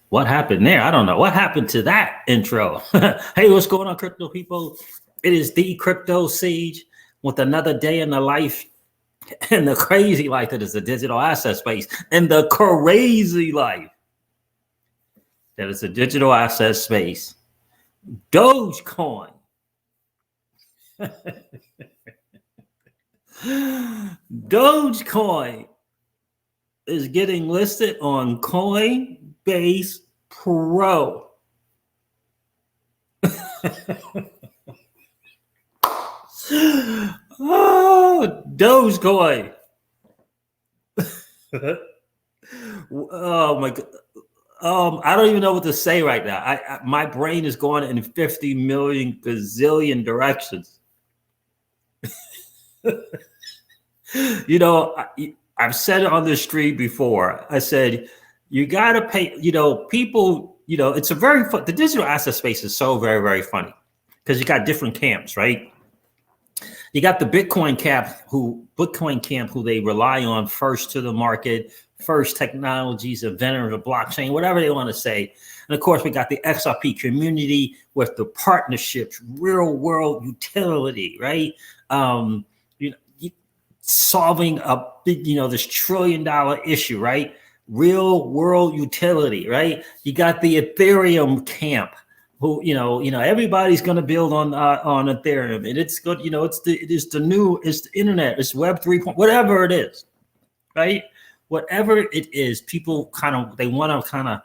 What happened there? I don't know. What happened to that intro? Hey, what's going on, crypto people? It is the Crypto Siege with another day in the life and the crazy life that is the digital asset space and the crazy life that is the digital asset space. Dogecoin. Dogecoin is getting listed on Coinbase Pro. Oh, Dogecoin. Oh my God. I don't even know what to say right now. My brain is going in 50 million gazillion directions. You know, I've said it on the street before. I said, you got to pay, people, it's a the digital asset space is so very, very funny because you got different camps, right? You got the Bitcoin camp who they rely on first to the market, first technologies, inventor of blockchain, whatever they want to say. And of course, we got the XRP community with the partnerships, real world utility, right? Solving this $1 trillion issue, right? Real world utility, right? You got the Ethereum camp, who everybody's going to build on Ethereum, and it's good. It's the internet, it's Web 3. Whatever it is, right? Whatever it is, people they want to kind of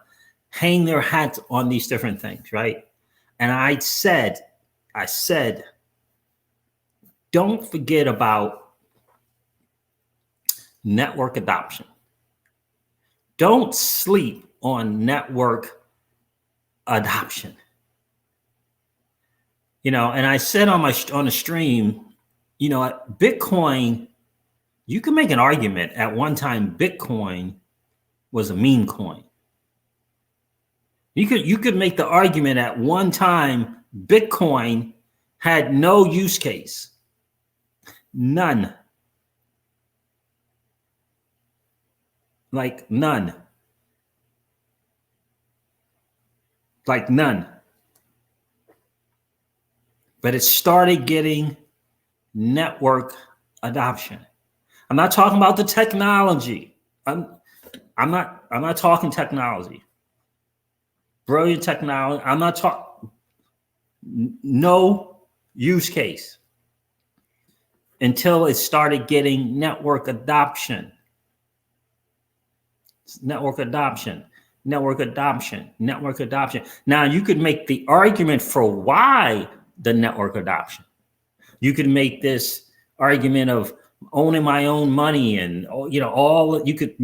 hang their hats on these different things, right? And I said, don't forget about network adoption. Don't sleep on network adoption. And I said on the stream, Bitcoin, you can make an argument at one time Bitcoin was a meme coin. You could make the argument at one time Bitcoin had no use case. None. Like none. Like none. But it started getting network adoption. I'm not talking about the technology. I'm not talking technology. Brilliant technology. I'm not talking no use case until it started getting network adoption. Network adoption. Network adoption. Network adoption. Now you could make the argument for why the network adoption. You could make this argument of owning my own money and all you could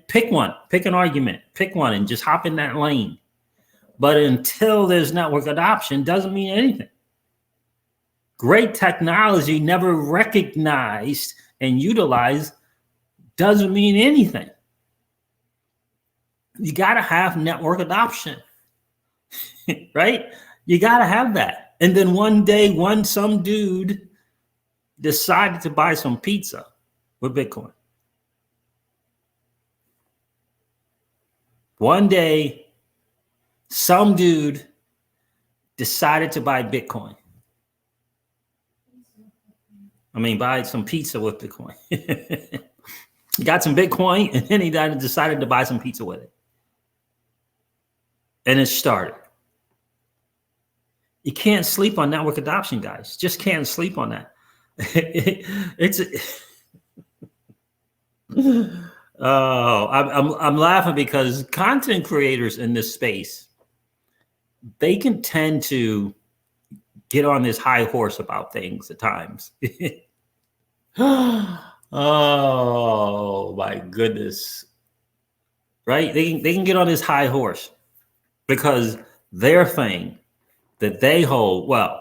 pick an argument, pick one and just hop in that lane. But until there's network adoption, doesn't mean anything. Great technology never recognized and utilized doesn't mean anything. You got to have network adoption, right? You got to have that. And then one day, some dude decided to buy some pizza with Bitcoin. One day, some dude decided to buy Bitcoin. Buy some pizza with Bitcoin. He got some Bitcoin and then he decided to buy some pizza with it. And it started. You can't sleep on network adoption, guys. Just can't sleep on that. I'm laughing because content creators in this space, they can tend to get on this high horse about things at times. Oh my goodness. Right? They can get on this high horse because their thing that they hold, well,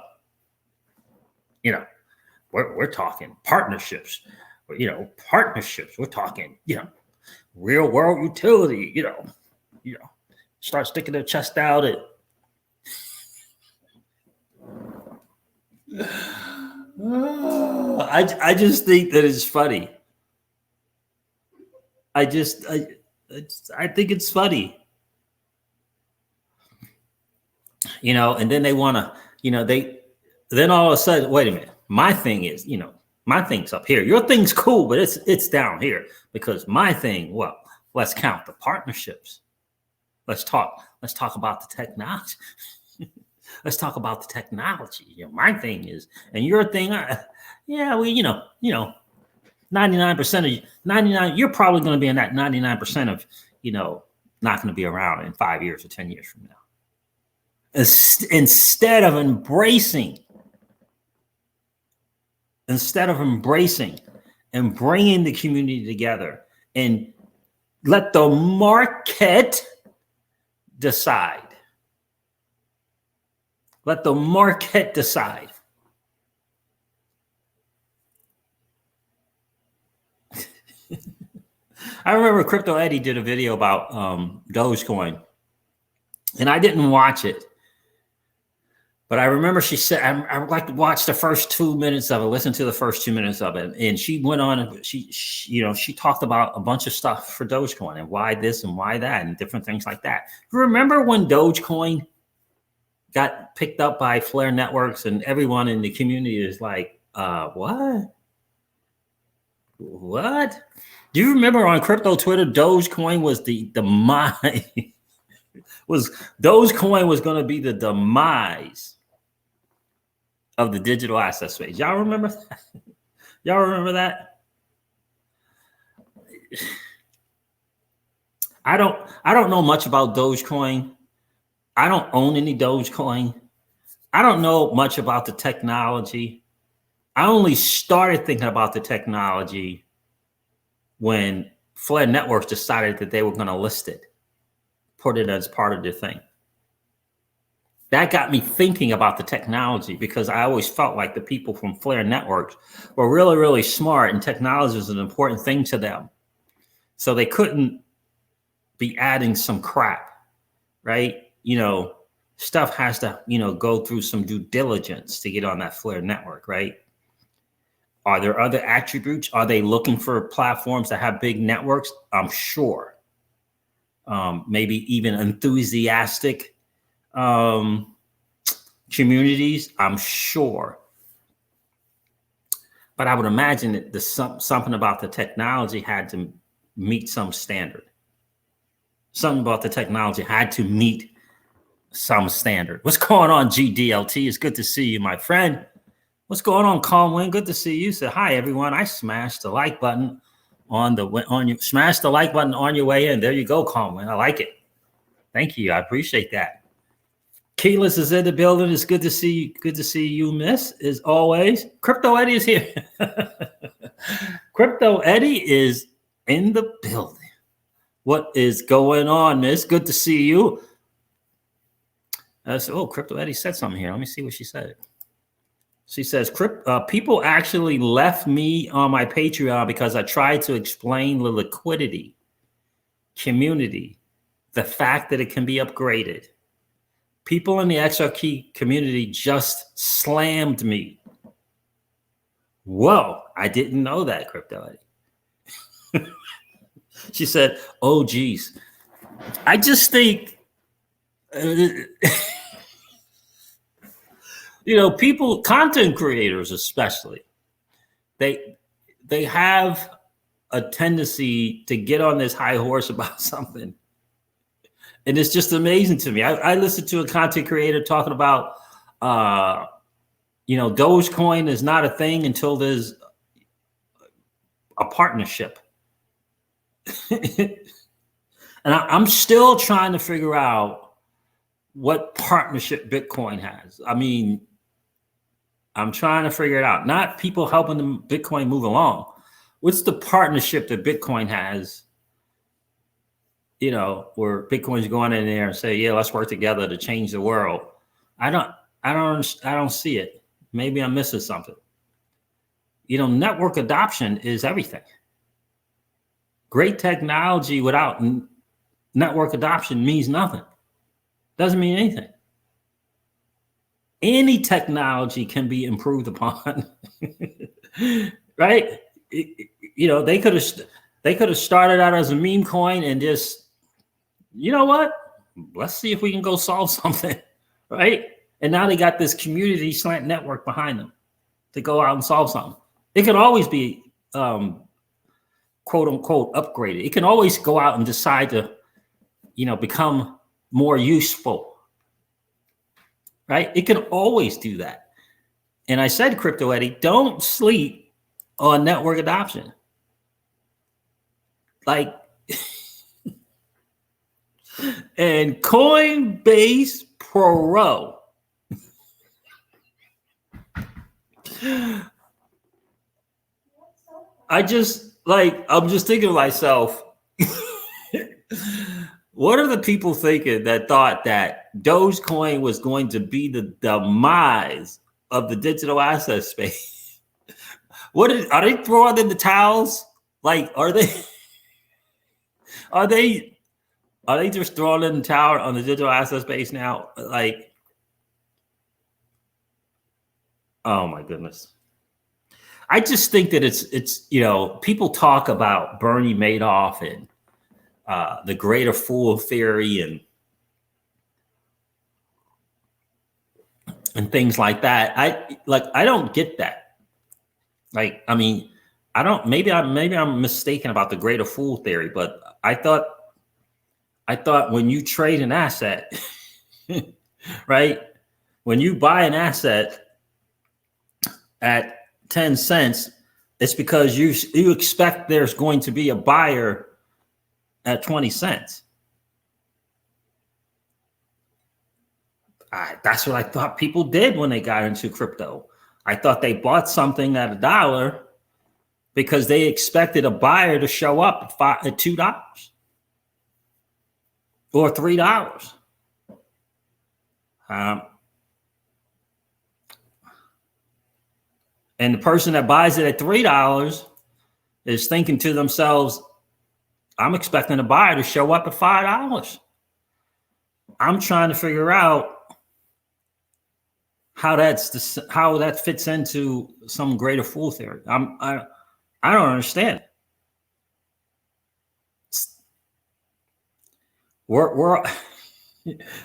we're talking partnerships, partnerships. We're talking, real world utility, start sticking their chest out at I just think that it's funny. I think it's funny. and then they want to, then all of a sudden, wait a minute, my thing is, my thing's up here. Your thing's cool, but it's down here because my thing, well, let's count the partnerships. Let's talk about the technology. Let's talk about the technology. My thing is, and your thing, yeah, well, 99% of 99, you're probably going to be in that 99% of, not going to be around in 5 years or 10 years from now. Instead of embracing and bringing the community together and let the market decide. Let the market decide. I remember Crypto Eddie did a video about Dogecoin, and I didn't watch it. But I remember she said, I would like to watch the first 2 minutes of it, listen to the first 2 minutes of it. And she went on and she talked about a bunch of stuff for Dogecoin and why this and why that and different things like that. You remember when Dogecoin got picked up by Flare Networks and everyone in the community is like, what? What? Do you remember on crypto Twitter, Dogecoin was the demise? Dogecoin was going to be the demise of the digital asset space. Y'all remember that? Y'all remember that? I don't know much about Dogecoin. I don't own any Dogecoin. I don't know much about the technology. I only started thinking about the technology when Flare Networks decided that they were going to list it, put it as part of their thing. That got me thinking about the technology because I always felt like the people from Flare Networks were really, really smart and technology was an important thing to them. So they couldn't be adding some crap, right? Stuff has to, go through some due diligence to get on that Flare network, right? Are there other attributes? Are they looking for platforms that have big networks? I'm sure. Maybe even enthusiastic communities, I'm sure. But I would imagine that something about the technology had to meet some standard. Something about the technology had to meet some standard. What's going on, GDLT? It's good to see you, my friend. What's going on, Conwin? Good to see you. Say hi, everyone. I smashed the like button smash the like button on your way in. There you go, Conwin. I like it. Thank you. I appreciate that. Keyless is in the building. It's good to see you. Good to see you, miss, as always. Crypto Eddie is here. Crypto Eddie is in the building. What is going on, miss? Good to see you. Crypto Eddie said something here. Let me see what she said. She says, people actually left me on my Patreon because I tried to explain the liquidity, community, the fact that it can be upgraded. People in the XRP community just slammed me. Whoa, I didn't know that, Crypto Eddie. She said, oh, geez. I just think... people, content creators especially, they have a tendency to get on this high horse about something. And it's just amazing to me. I listened to a content creator talking about, Dogecoin is not a thing until there's a partnership. And I'm still trying to figure out what partnership Bitcoin has. I mean, I'm trying to figure it out. Not people helping the Bitcoin move along. What's the partnership that Bitcoin has? Where Bitcoin's going in there and say, yeah, let's work together to change the world. I don't see it. Maybe I'm missing something. Network adoption is everything. Great technology without network adoption means nothing. Doesn't mean anything. Any technology can be improved upon, right? They could have started out as a meme coin and just, let's see if we can go solve something, right? And now they got this community slant network behind them to go out and solve something. It can always be quote unquote upgraded. It can always go out and decide to, become more useful, right? It can always do that. And I said, Crypto Eddie, don't sleep on network adoption. Like, and Coinbase Pro. I'm just thinking to myself, what are the people thinking that thought that Dogecoin was going to be the demise of the digital asset space? Are they throwing in the towels? Like, are they just throwing in the towel on the digital asset space now? Like, oh my goodness. I just think that it's people talk about Bernie Madoff and the greater fool theory and things like that. I don't get that. Like, I mean, I don't, maybe I'm mistaken about the greater fool theory, but I thought when you trade an asset, right? When you buy an asset at 10 cents, it's because you expect there's going to be a buyer at 20 cents. That's what I thought people did when they got into crypto. I thought they bought something at $1 because they expected a buyer to show up at $2 or $3. And the person that buys it at $3 is thinking to themselves, I'm expecting a buyer to show up at $5. I'm trying to figure out how that fits into some greater fool theory. I don't understand.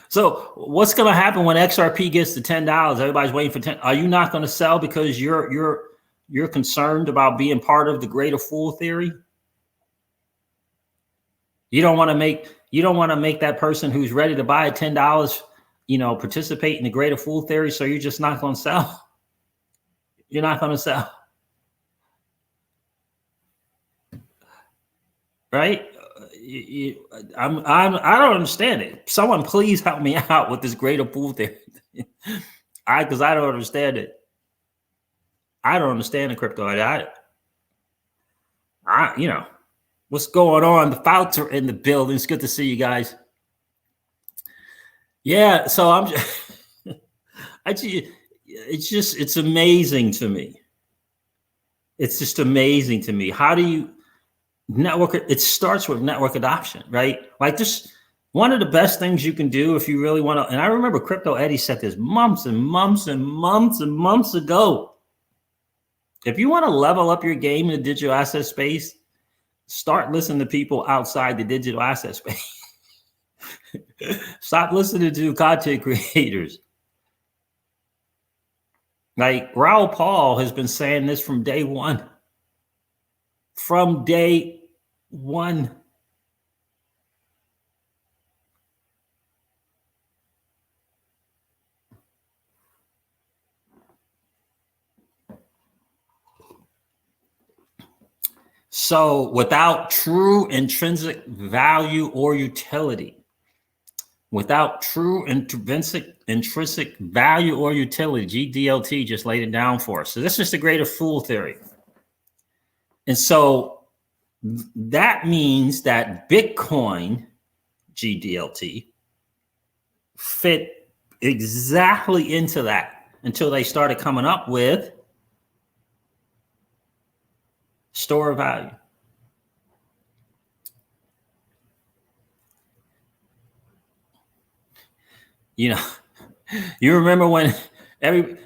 So what's going to happen when XRP gets to $10? Everybody's waiting for 10. Are you not going to sell because you're concerned about being part of the greater fool theory? You don't want to make that person who's ready to buy at $10, participate in the greater fool theory. So you're just not going to sell. You're not going to sell, right? I don't understand it. Someone please help me out with this greater fool theory. Because I don't understand it. I don't understand the crypto. What's going on? The Fouts are in the building. It's good to see you guys. Yeah, so I'm just, it's amazing to me. It's just amazing to me. How do you network? It starts with network adoption, right? Like, just one of the best things you can do if you really want to. And I remember Crypto Eddie said this months and months and months and months ago. If you want to level up your game in the digital asset space, start listening to people outside the digital asset space. Stop listening to content creators. Like Raoul Paul has been saying this from day one. From day one. So without true intrinsic value or utility, without true intrinsic value or utility, GDLT just laid it down for us. So this is the greater fool theory. And so that means that Bitcoin, GDLT, fit exactly into that until they started coming up with store of value. You remember when a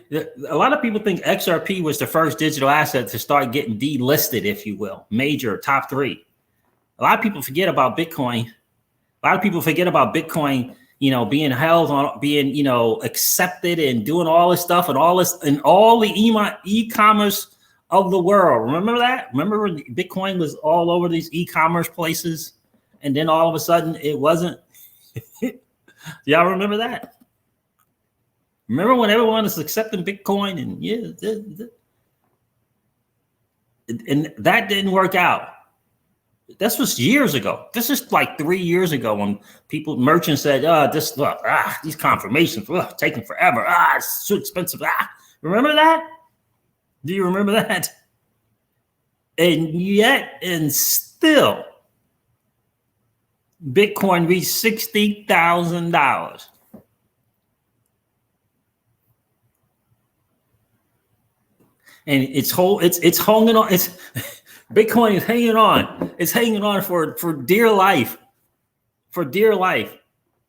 lot of people think XRP was the first digital asset to start getting delisted, if you will, major top 3. A lot of people forget about Bitcoin. A lot of people forget about Bitcoin being held on, being, accepted and doing all this stuff and all the e-commerce of the world. Remember that? Remember when Bitcoin was all over these e-commerce places and then all of a sudden it wasn't? Y'all remember that? Remember when everyone was accepting Bitcoin and that didn't work out. This was years ago. This is like 3 years ago when merchants said, these confirmations, taking forever. It's too expensive. Remember that? Do you remember that? And still, Bitcoin reached $60,000. And it's hanging on. Bitcoin is hanging on. It's hanging on for dear life. For dear life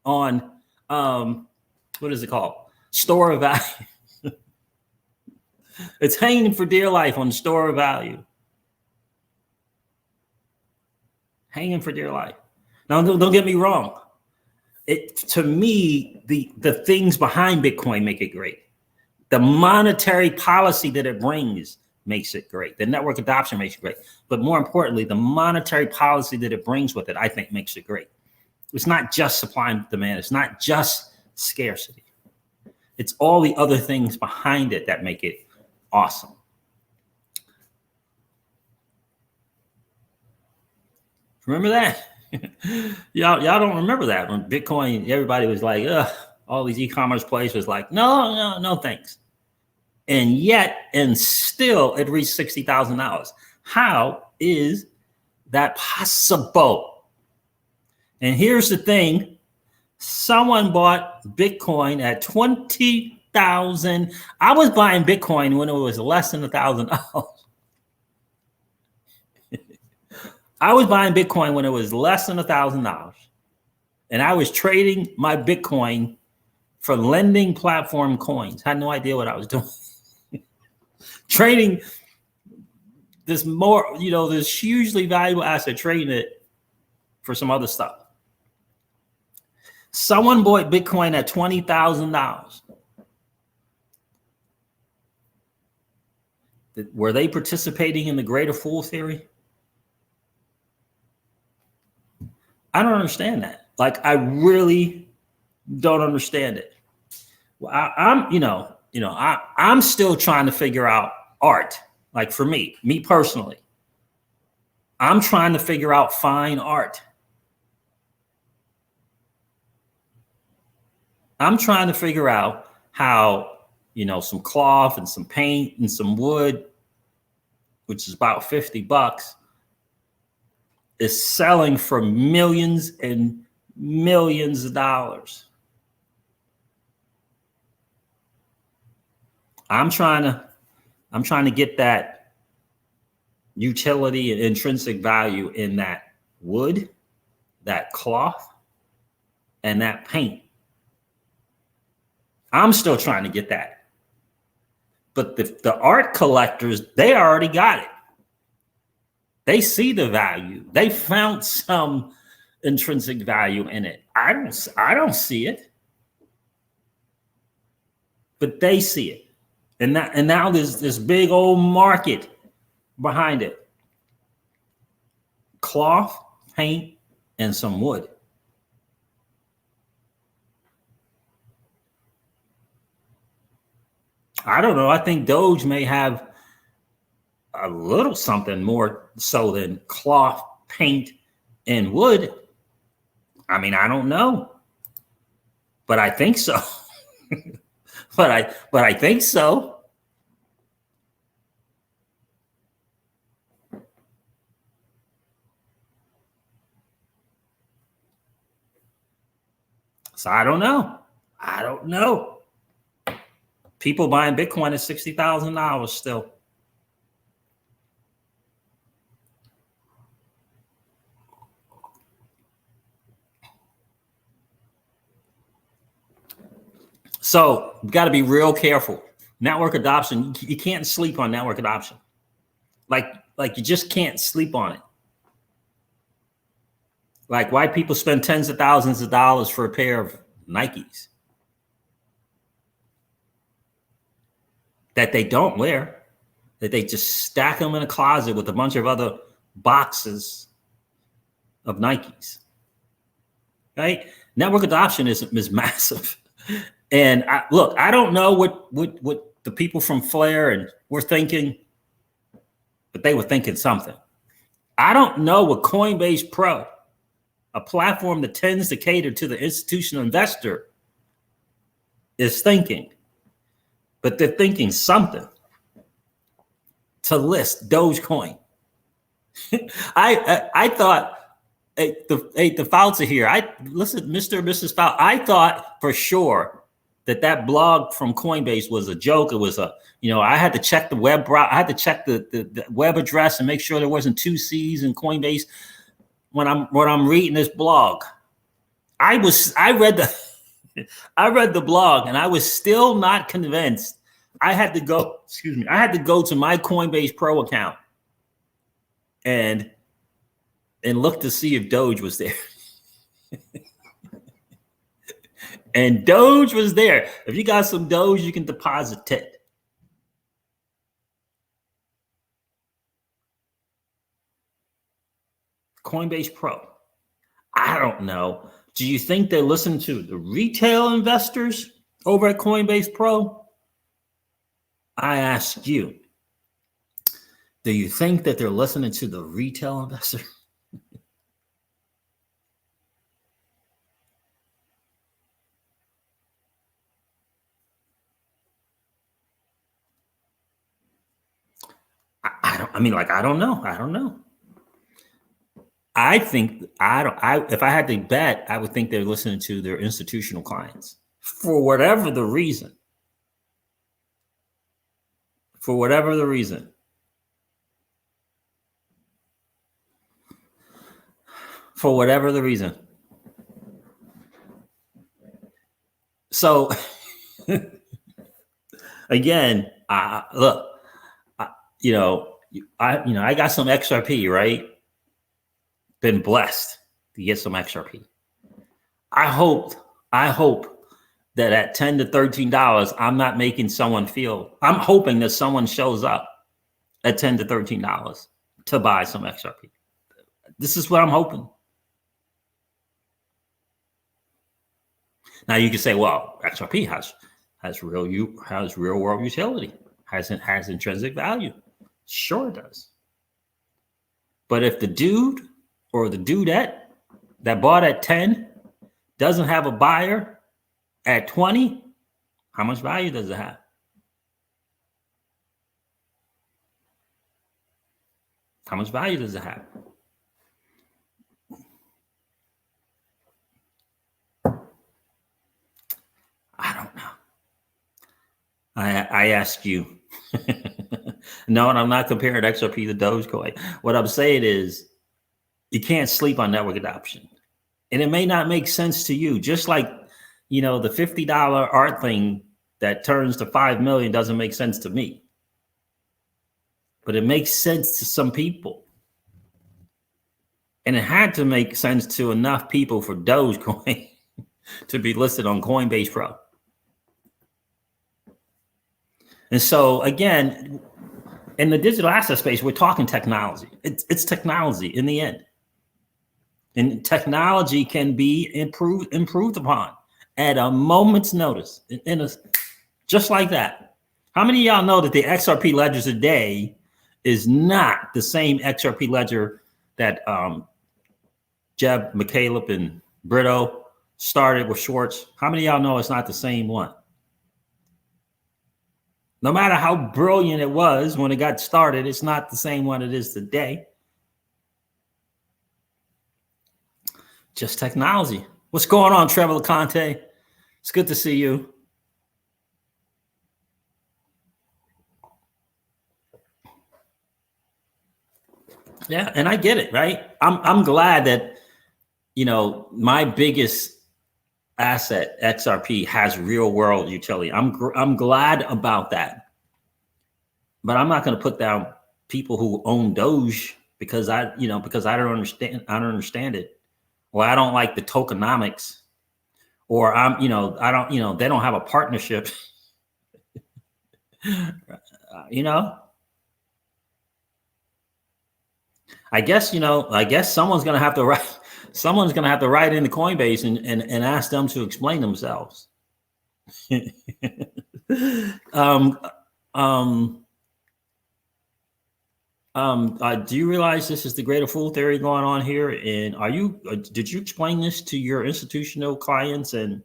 on what is it called? Store of value. It's hanging for dear life on the store of value. Hanging for dear life. Now, don't get me wrong. To me, the things behind Bitcoin make it great. The monetary policy that it brings makes it great. The network adoption makes it great. But more importantly, the monetary policy that it brings with it, I think, makes it great. It's not just supply and demand. It's not just scarcity. It's all the other things behind it that make it awesome. Remember that? y'all don't remember that when Bitcoin, everybody was like, all these e-commerce places was like, no, thanks. And still it reached $60,000. How is that possible? And here's the thing. Someone bought Bitcoin at 20,000. I was buying Bitcoin when it was less than $1,000. I was buying Bitcoin when it was less than $1,000. And I was trading my Bitcoin for lending platform coins. Had no idea what I was doing. Trading this this hugely valuable asset, trading it for some other stuff. Someone bought Bitcoin at $20,000. Were they participating in the greater fool theory? I don't understand that. Like, I really don't understand it. Well, I'm still trying to figure out art. Like, for me personally, I'm trying to figure out fine art. I'm trying to figure out how, some cloth and some paint and some wood, which is about $50, is selling for millions and millions of dollars. I'm trying to get that utility and intrinsic value in that wood, that cloth, and that paint. I'm still trying to get that. But the art collectors, they already got it. They see the value. They found some intrinsic value in it. I don't see it. But they see it. And now there's this big old market behind it. Cloth, paint, and some wood. I don't know. I think Doge may have a little something more so than cloth, paint, and wood. I mean, I don't know, but I think so. but I think so. So I don't know. People buying Bitcoin at $60,000 still. So you got to be real careful. Network adoption, you can't sleep on network adoption. Like you just can't sleep on it. Like, why people spend tens of thousands of dollars for a pair of Nikes that they don't wear, that they just stack them in a closet with a bunch of other boxes of Nikes, right? Network adoption is massive. And look, I don't know what the people from Flare and were thinking, but they were thinking something. I don't know what Coinbase Pro, a platform that tends to cater to the institutional investor, is thinking, but they're thinking something to list Dogecoin. I thought, the Fouts are here. Listen, Mr. and Mrs. Fout, I thought for sure that blog from Coinbase was a joke. It was I had to check the web I had to check the web address and make sure there wasn't 2 C's in Coinbase when I'm reading this blog. I read the blog and I was still not convinced. I had to go to my Coinbase Pro account and look to see if Doge was there. And Doge was there. If you got some Doge, you can deposit it. Coinbase Pro. I don't know. Do you think they listen to the retail investors over at Coinbase Pro? I ask you, do you think that they're listening to the retail investor? I don't know. I think if I had to bet, I would think they're listening to their institutional clients for whatever the reason. For whatever the reason. For whatever the reason. So again, look, I got some XRP, right? Been blessed to get some XRP. I hope that at $10 to $13, I'm not making someone feel. I'm hoping that someone shows up at $10 to $13 to buy some XRP. This is what I'm hoping. Now you can say, well, XRP has real world utility, has intrinsic value. Sure it does. But if the dude or the dudette that bought at 10 doesn't have a buyer at 20, how much value does it have? How much value does it have? I don't know. I ask you. No, and I'm not comparing XRP to Dogecoin. What I'm saying is you can't sleep on network adoption. And it may not make sense to you, just like, the $50 art thing that turns to 5 million doesn't make sense to me. But it makes sense to some people. And it had to make sense to enough people for Dogecoin to be listed on Coinbase Pro. And so again, in the digital asset space, we're talking technology. It's technology in the end. And technology can be improved upon at a moment's notice. Just like that. How many of y'all know that the XRP ledger today is not the same XRP ledger that Jeb, McCaleb, and Brito started with Schwartz? How many of y'all know it's not the same one? No matter how brilliant it was when it got started, it's not the same one it is today. Just technology. What's going on, Trevor LeConte? It's good to see you. Yeah, and I get it, right? I'm glad that, my biggest asset, XRP, has real world utility. I'm glad about that. But I'm not going to put down people who own Doge because I don't understand it. Or I don't like the tokenomics, or I'm, I don't, they don't have a partnership. I guess, someone's going to have to write, into Coinbase and ask them to explain themselves. Do you realize this is the greater fool theory going on here? And did you explain this to your institutional clients? And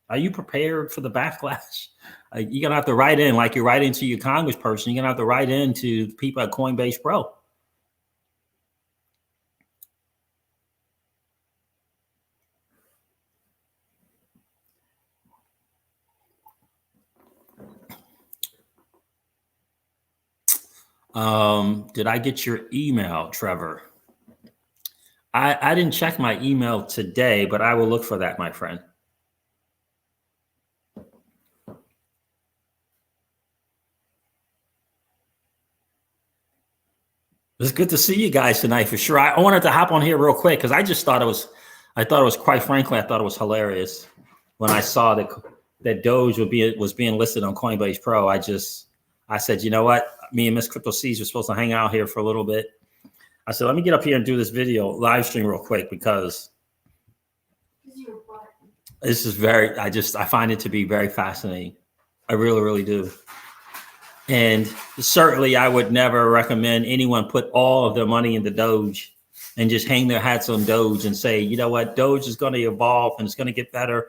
are you prepared for the backlash? You're going to have to write in, like you're writing to your congressperson. You're going to have to write in to people at Coinbase Pro. Did I get your email, Trevor? I didn't check my email today, but I will look for that, my friend. It's good to see you guys tonight for sure. I wanted to hop on here real quick because I thought it was quite frankly, I thought it was hilarious when I saw that Doge was being listed on Coinbase Pro. I said, you know what? Me and Miss Crypto C's were supposed to hang out here for a little bit. I said, let me get up here and do this video live stream real quick because this is I find it to be very fascinating. I really, really do. And certainly I would never recommend anyone put all of their money into Doge and just hang their hats on Doge and say, you know what, Doge is going to evolve and it's going to get better.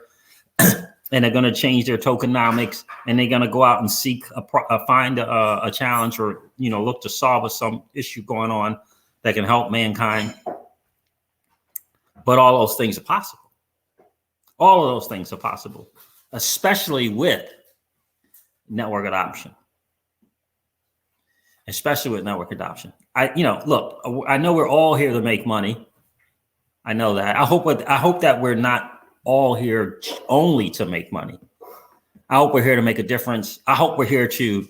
And they're going to change their tokenomics, and they're going to go out and find a challenge, or look to solve some issue going on that can help mankind. But all those things are possible. All of those things are possible, especially with network adoption. Look, I know we're all here to make money. I know that. I hope that we're not all here only to make money. I hope we're here to make a difference. I hope we're here to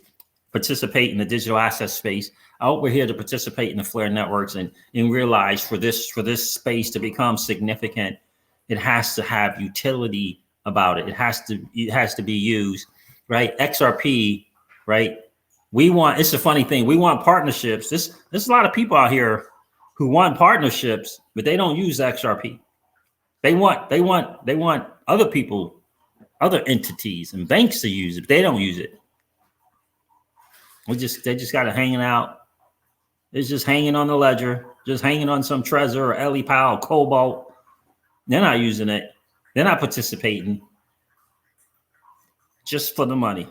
participate in the digital asset space. I hope we're here to participate in the Flare networks and realize for this space to become significant, it has to have utility about it. It has to be used, right? XRP, right? It's a funny thing. We want partnerships. There's a lot of people out here who want partnerships, but they don't use XRP. They want other people, other entities and banks to use it, but they don't use it. They just got it hanging out. It's just hanging on the ledger, just hanging on some Trezor or Ellie Powell, Cobalt. They're not using it. They're not participating. Just for the money.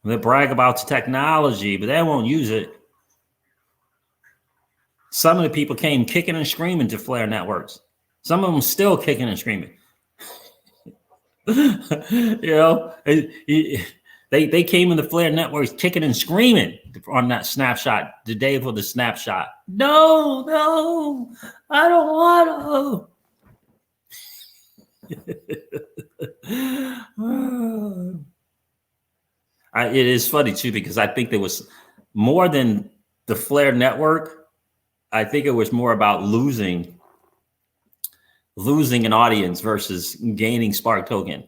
They brag about the technology, but they won't use it. Some of the people came kicking and screaming to Flare networks. Some of them still kicking and screaming. They came in the Flare networks kicking and screaming on that snapshot, the day for the snapshot. No, I don't want to. It is funny too, because I think there was more than the Flare network. I think it was more about losing an audience versus gaining Spark token.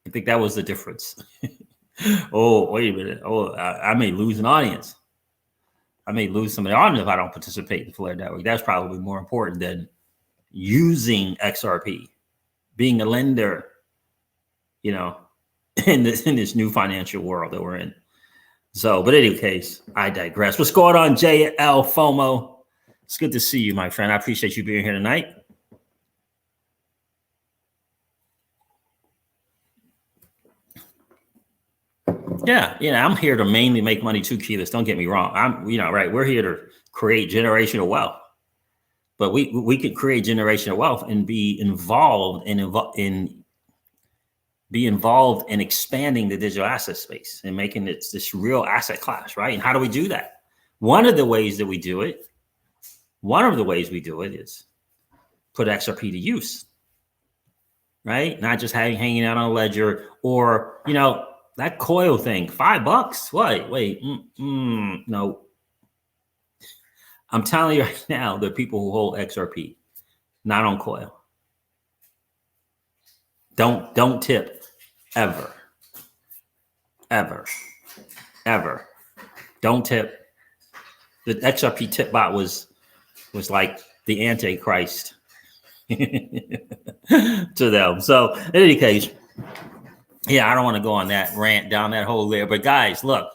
I think that was the difference. Oh, wait a minute. Oh, I may lose an audience. I may lose some of the audience if I don't participate in the Flare network. That's probably more important than using XRP, being a lender, in this new financial world that we're in. So, but in any case, I digress. What's going on, JL FOMO? It's good to see you, my friend. I appreciate you being here tonight. Yeah, I'm here to mainly make money too, Keyless. Don't get me wrong. Right. We're here to create generational wealth, but we could create generational wealth and be involved in expanding the digital asset space and making it this real asset class, right? And how do we do that? One of the ways we do it is put XRP to use, right? Not just hanging out on a ledger or, that coil thing, $5. What? Wait, no. I'm telling you right now, there are people who hold XRP, not on coil. Don't tip ever. Don't tip. The XRP tip bot was like the Antichrist to them. So in any case, yeah, I don't want to go on that rant down that hole there. But guys, look.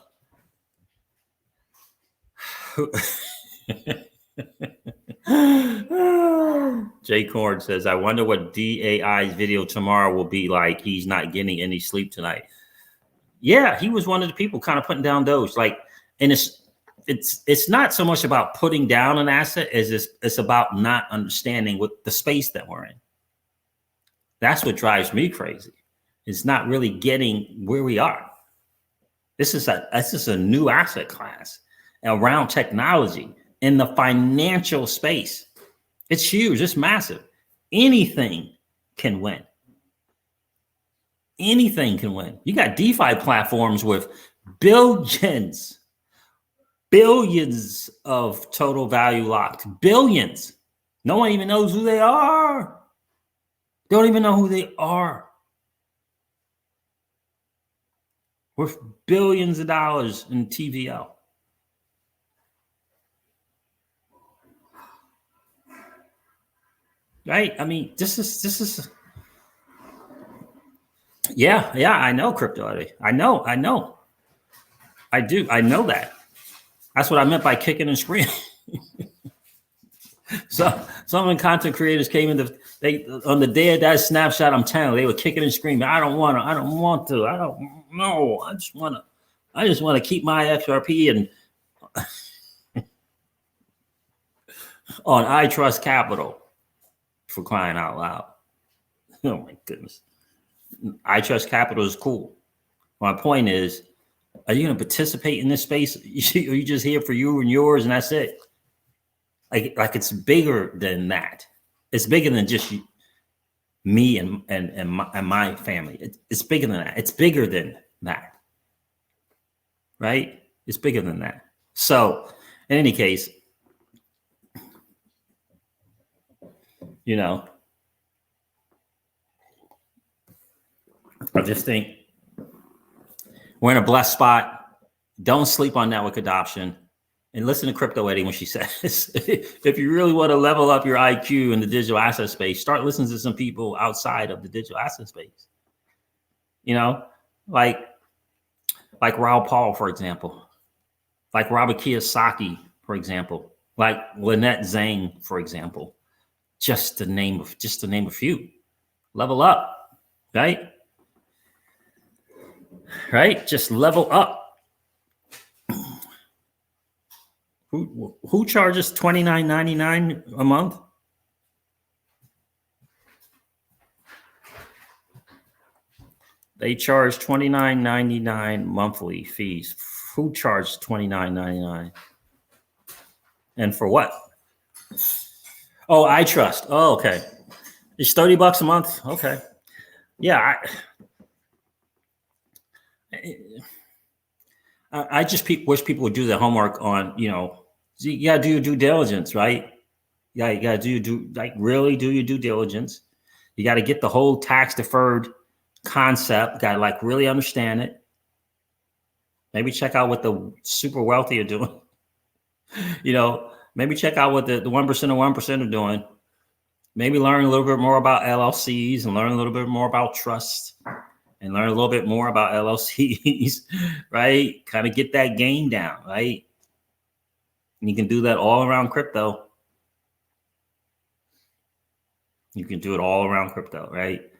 Jay Korn says, I wonder what DAI's video tomorrow will be like. He's not getting any sleep tonight. Yeah, he was one of the people kind of putting down Doge. Like, and it's not so much about putting down an asset as it's about not understanding what the space that we're in. That's what drives me crazy. It's not really getting where we are. This is a new asset class around technology in the financial space. It's huge. It's massive. Anything can win. Anything can win. You got DeFi platforms with billions of total value locked. Billions. No one even knows who they are. Don't even know who they are. Worth billions of dollars in TVL. Right? I mean, this is yeah, I know crypto. I know. I do. I know that. That's what I meant by kicking and screaming. So some of the content creators came into on the day of that snapshot. I'm telling you, they were kicking and screaming. I don't want to. I don't know. I just want to keep my XRP and on I Trust Capital, for crying out loud. Oh my goodness. I Trust Capital is cool. My point is, are you going to participate in this space? Are you just here for you and yours and that's it? Like it's bigger than that. It's bigger than just me and my family. It's bigger than that. It's bigger than that. Right? It's bigger than that. So in any case, you know, I just think we're in a blessed spot. Don't sleep on network adoption. And listen to Crypto Eddie when she says, if you really want to level up your IQ in the digital asset space, start listening to some people outside of the digital asset space. You know, like Raoul Paul, for example, like Robert Kiyosaki, for example, like Lynette Zhang, for example, just to name a few. Level up, right? Right? Just level up. Who charges $29.99 a month? They charge $29.99 monthly fees. Who charged $29.99? And for what? Oh, I Trust. Oh, okay. It's $30 a month. Okay. Yeah. I just wish people would do their homework on, you know, you got to do your due diligence, right? Yeah, you got to really do your due diligence. You got to get the whole tax deferred concept. Got to like really understand it. Maybe check out what the super wealthy are doing. You know, maybe check out what the 1% of 1% are doing. Maybe learn a little bit more about LLCs and learn a little bit more about trust and learn a little bit more about LLCs, right? Kind of get that game down, right? And you can do that all around crypto. You can do it all around crypto, right?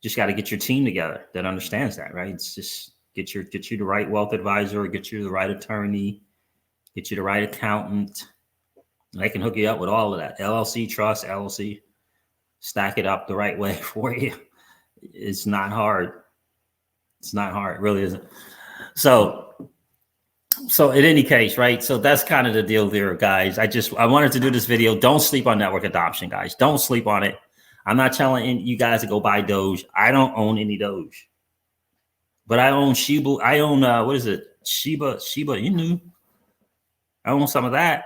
Just got to get your team together that understands that, right? It's just get you the right wealth advisor, get you the right attorney, get you the right accountant. And they can hook you up with all of that. LLC, trust, LLC, stack it up the right way for you. It's not hard. It's not hard. It really isn't. So in any case, right? So that's kind of the deal there, guys. I wanted to do this video. Don't sleep on network adoption, guys. Don't sleep on it. I'm not telling you guys to go buy Doge. I don't own any Doge. But I own Shiba. I own, what is it? Shiba Inu. I own some of that.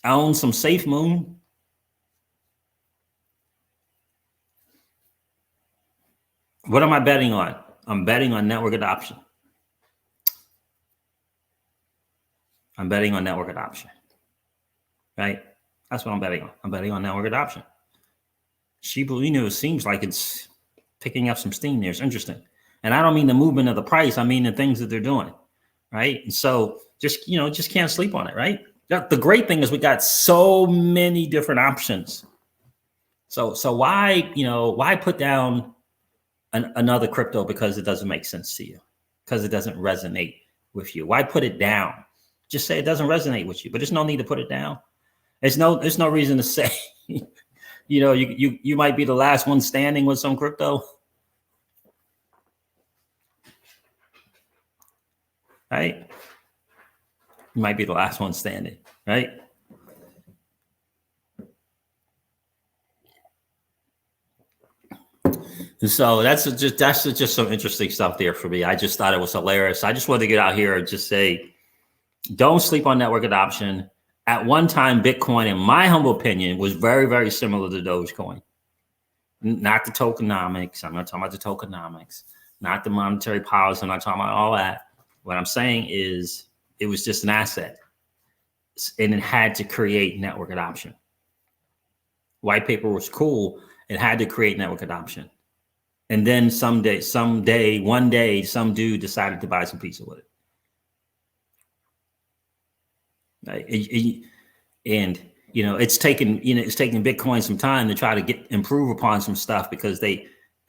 I own some Safe Moon. What am I betting on? I'm betting on network adoption. I'm betting on network adoption, right? That's what I'm betting on. I'm betting on network adoption. Shiba Inu seems like it's picking up some steam there. It's interesting. And I don't mean the movement of the price. I mean the things that they're doing, right? And so just, just can't sleep on it, right? The great thing is we got so many different options. So why put down another crypto because it doesn't make sense to you, because it doesn't resonate with you? Why put it down? Just say it doesn't resonate with you, but there's no need to put it down. There's no reason to say, you might be the last one standing with some crypto, right? You might be the last one standing, right? And so that's just some interesting stuff there for me. I just thought it was hilarious. I just wanted to get out here and just say, don't sleep on network adoption. At one time, Bitcoin, in my humble opinion, was very, very similar to Dogecoin. Not the tokenomics. I'm not talking about the tokenomics, not the monetary policy. I'm not talking about all that. What I'm saying is it was just an asset, and it had to create network adoption. White paper was cool. It had to create network adoption. And then one day, some dude decided to buy some pizza with it. And it's taken Bitcoin some time to try to improve upon some stuff, because they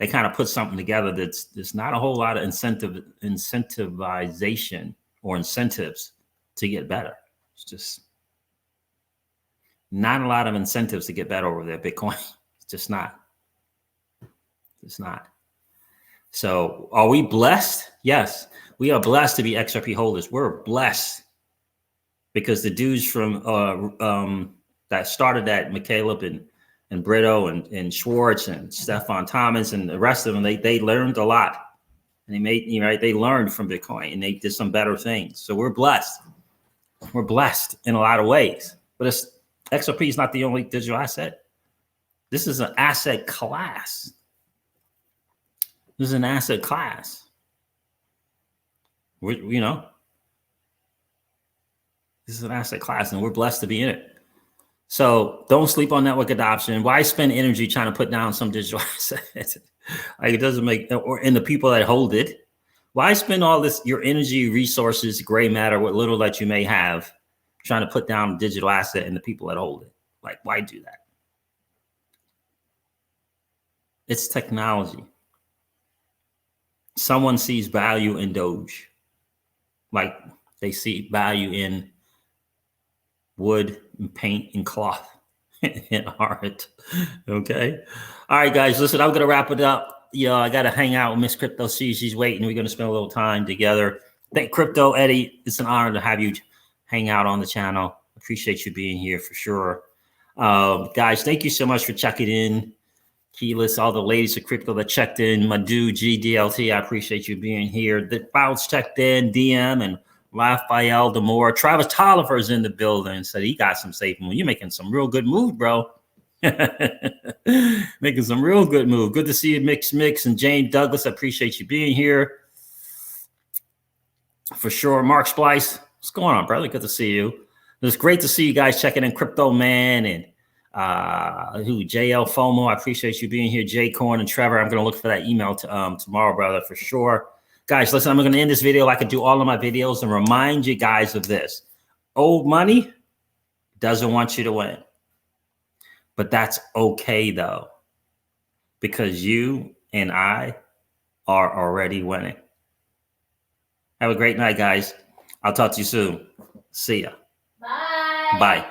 kind of put something together there's not a whole lot of incentivization or incentives to get better. It's just not a lot of incentives to get better over there. Bitcoin, it's just not. It's not. So are we blessed? Yes, we are blessed to be XRP holders. We're blessed because the dudes from that started that, McCaleb and Brito and Schwartz and Stefan Thomas and the rest of them, they learned a lot, and they learned from Bitcoin, and they did some better things. So we're blessed. We're blessed in a lot of ways, but XRP is not the only digital asset. This is an asset class. This is an asset class. This is an asset class, and we're blessed to be in it. So don't sleep on network adoption. Why spend energy trying to put down some digital asset? Like, it doesn't make, or in the people that hold it. Why spend all your energy, resources, gray matter, what little that you may have, trying to put down a digital asset and the people that hold it? Like, why do that? It's technology. Someone sees value in Doge, like they see value in wood and paint and cloth and art. Okay. All right, guys, listen, I'm going to wrap it up. I got to hang out with Miss Crypto C. She's waiting. We're going to spend a little time together. Thank Crypto Eddie. It's an honor to have you hang out on the channel. Appreciate you being here for sure. Guys, thank you so much for checking in. Keyless, all the ladies of crypto that checked in, Madhu, GDLT, I appreciate you being here. The Bounce checked in, DM, and Raphael Demore. Travis Tolliver's in the building, said he got some safe moves. You're making some real good moves, bro. Making some real good moves. Good to see you, Mix, and Jane Douglas. I appreciate you being here. For sure. Mark Splice, what's going on, brother? Good to see you. It's great to see you guys checking in. Crypto Man and JL FOMO, I appreciate you being here. Jay Corn and Trevor, I'm going to look for that email tomorrow, brother, for sure. Guys, listen, I'm going to end this video like I do all of my videos and remind you guys of this. Old money doesn't want you to win, but that's okay though, because you and I are already winning. Have a great night, guys. I'll talk to you soon. See ya. Bye. Bye.